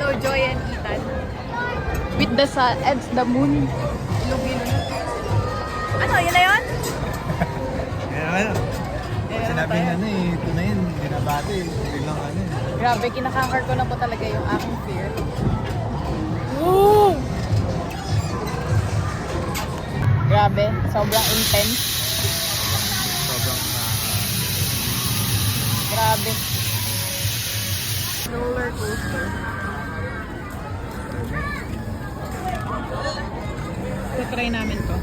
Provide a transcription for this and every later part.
So, Joy and Ethan. With the sun and the moon. Ilugin. Ano, yun na yun? Kaya sinabi na ito na yun, binabati. Hindi lang Grabe, kinakanker ko na po talaga yung aking fear. Woo! Grabe, sobrang intense. Sobrang Grabe. Roller coaster. Try namin to.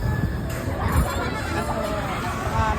Kaso, nasubukan.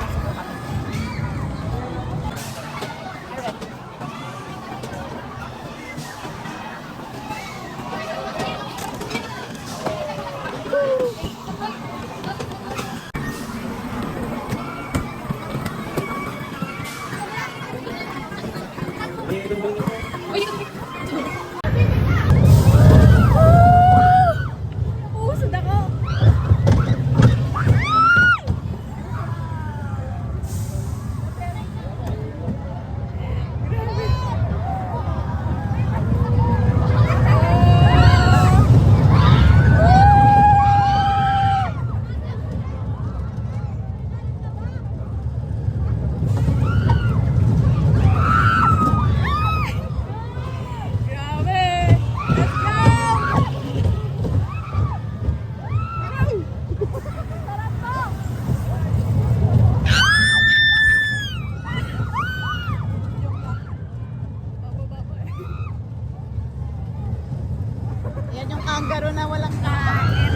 Yan yung kangaroo na walang kain.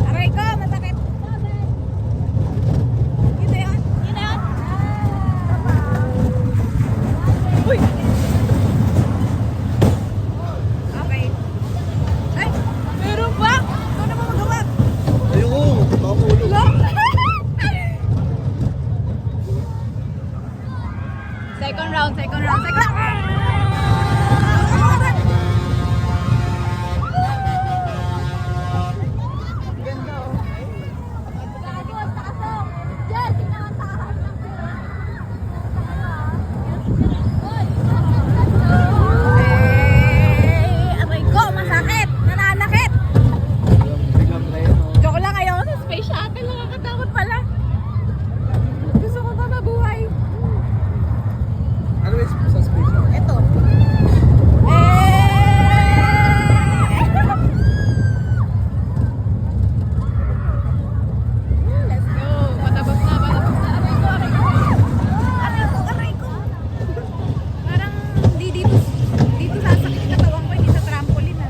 Aray ko, masakit. Yun na yun. Yun na yun. Uy! Okay. Ay! Meron ba? Ito na mo magawa. ayoko, makapulog. Second round. Joke lang, ayaw sa space shuttle. Nakakatakot pala. Gusto ko pa mabuhay. Ano is sa space? Ito. Let's go. Patapos na. Aray ko. Parang dito sasakit katawan ko, hindi sa trampoline.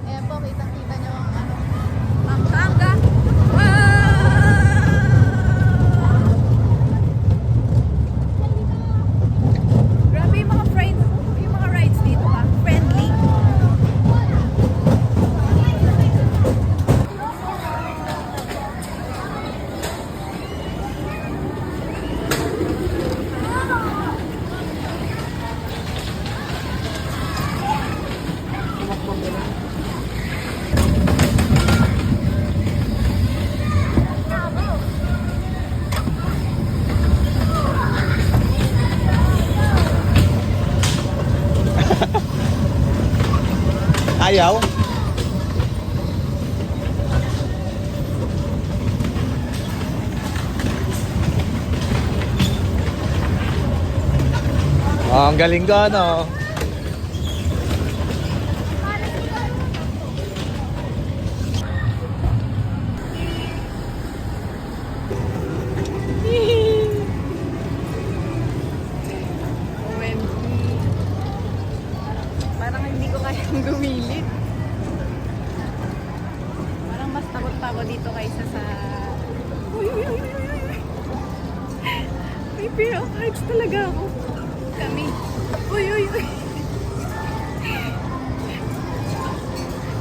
Ayan po, kitang-kita nyo ang Pampanga. Grabe yung mga friends, yung mga rides dito friendly. Ayaw? Oh, ang galing ka, no? Parang hindi ko kayang gumilid. Parang mas takot pa ako dito kaysa sa... Uy! May fear of heights talaga ako. Kami. Uy!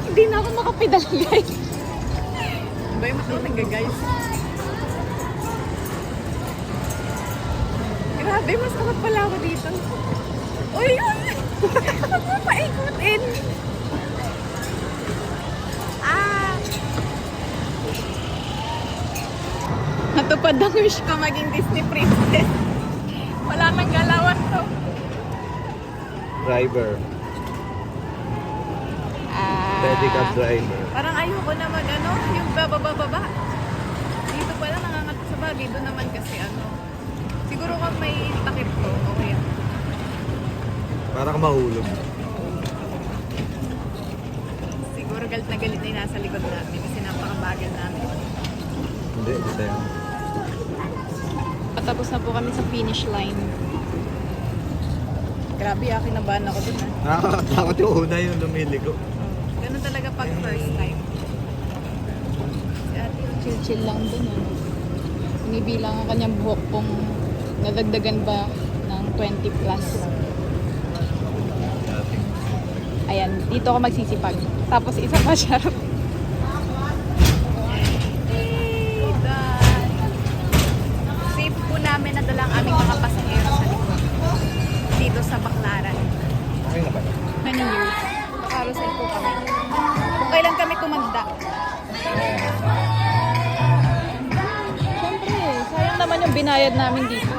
Hindi na ako makapedal, guys. Ba yung matakot guys? Grabe, mas takot pala ako dito. Uy! Huwag mo paikutin! Lupad ang wish ko maging Disney princess. Wala nang galawan to. Driver. Pedicab driver. Parang ayoko na mag ano, yung bababa. Dito pala nangangatot sa bagay. Doon naman kasi ano. Siguro kung may takip ko, okay. Para ka mahulog. Siguro galit na yung nasa likod natin kasi napakabagal namin. Hindi, isa yan. Patapos na po kami sa finish line. Grabe, kinabahan ako dun. Nakakatakot yung una yung lumiligo. Ganun talaga pag first time. Si ate, chill-chill lang dun. Sinibilang ang kanyang buhok kung nadagdagan ba ng 20 plus. Ayan, dito ako magsisipag. Tapos isa pa siya. Safe po namin nadala ang aming mga pasahero sa likod. Dito sa Baclaran. Okay na ba? Many years. Carousel po kami. Kung kailan kami tumanda. Siyempre, sayang naman yung binayad namin dito.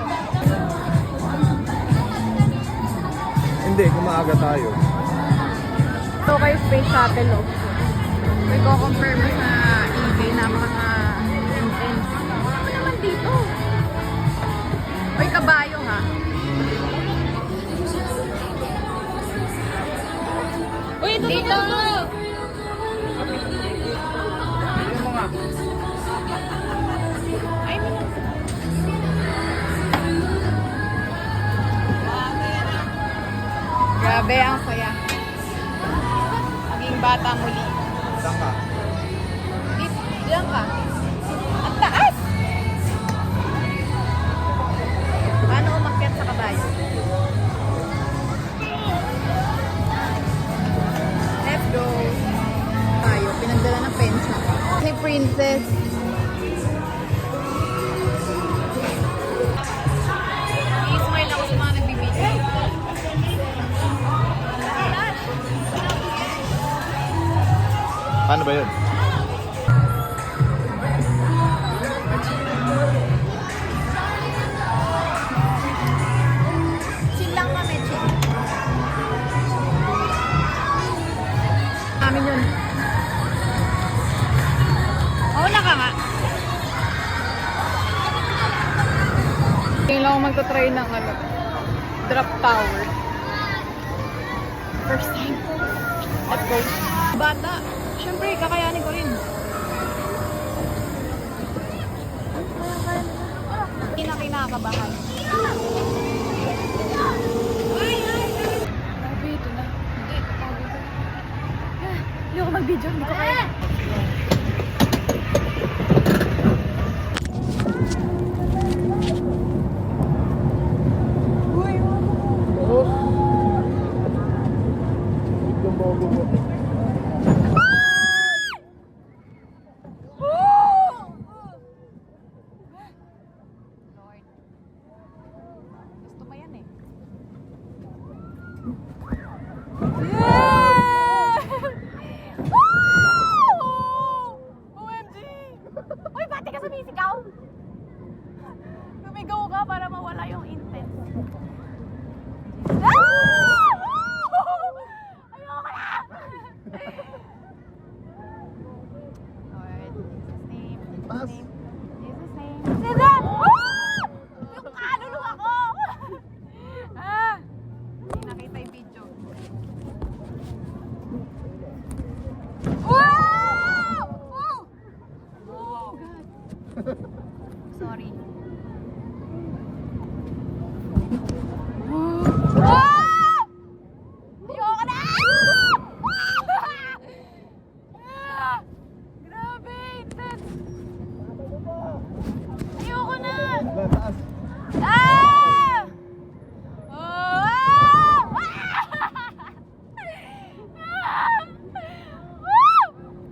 Hindi, kung maaga tayo. Ito kayo Space Shuttle, oh. May ko-compare mo sa eBay, napaka-intense. Ano naman dito? May kabayo, ha? Uy, ito dito! Ay, may lang. Grabe, ang saya. Maging bata muli. Saan ka? Diyan ka. Ang taas! Paano umakyat sa kabayo? Let's go! Tayo, pinagdala ng pensa. Si Princess. I-smile ako sa mga nagbibigay. Paano ba yun? Chill lang kami, chill. Amin yun. Oo na ka nga. Ngayon lang ako magta-try ng ano, drop tower. First time. Let's go. Bata. Siyempre, kakayanin ko rin. Hindi na kinakabahan. Grabe, ito na. Hindi, ito pa dito. Hindi ako mag-video, hindi ko kaya. Uy, Lord. Gusto mo yan eh. Yeah! Woo! OMG! Uy, pati ka sumisigaw! Sumigaw ka para mawala yung intense. Ah! Ayoko na! Lord, Jesus name, Jesus name, Jesus name. Jesus! Yung kaluluwa ko! Hindi nakita yung video. Wow! Oh, God. Sorry. Ayoko na! Grabe, intense. Ayoko na! Taas. Ah! Oh!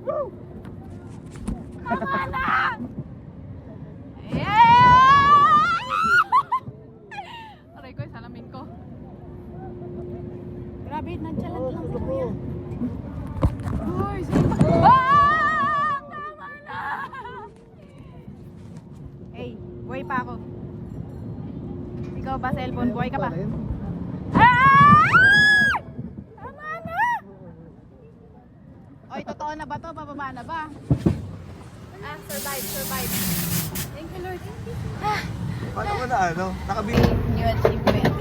Woo! Tama na! Yeah! Aray ko, salamin ko. Grabe, nonchalant lang si Kuya. Uy, sino ba? Ah! Tama na! Hey, cellphone. Buhay ka pa. rin. Ah! Tama na! Oy, totoo na ba to? Bababa na ba? Ah, survive. Thank you, Lord. Thank you. Paano mo na ano? Nakabili. New achievement.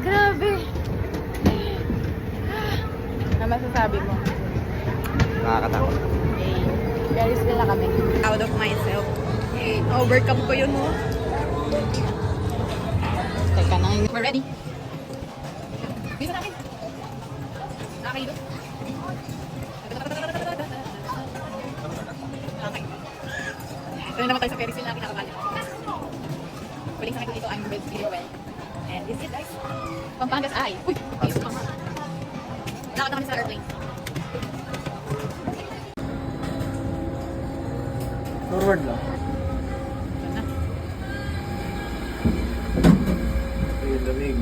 Grabe. Ano masasabi mo? Nakakatakot. Okay. Very still na kami. Out of myself. Overcome ko yun, mo. Teka na. We're ready. Bisa na akin. Nakakilo. Okay. Ito na naman tayo sa Ferris wheel na kinakabahan. Huling sa akin dito, I'm with Zero-Well. And this is it, guys. Pampangas ay. Uy! Ayos pa. Lakad na kami sa airplane. Forward lang. Yan na. Ayun, lamig.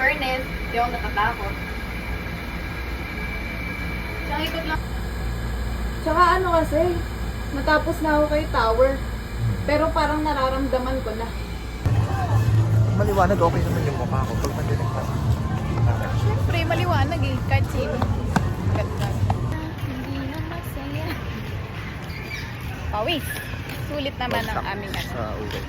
Fairness, di ako natatakot. Tsaka ikot lang. Tsaka ano kasi, matapos na ako kay tower. Pero parang nararamdaman ko na. Maliwanag, okay naman yung mukha ko. Pag mandinig ka. Siyempre, maliwanag eh. Kahit sino. Ganda. Hindi na masaya. Pawis. Sulit naman ang aming ano. Sa uwi.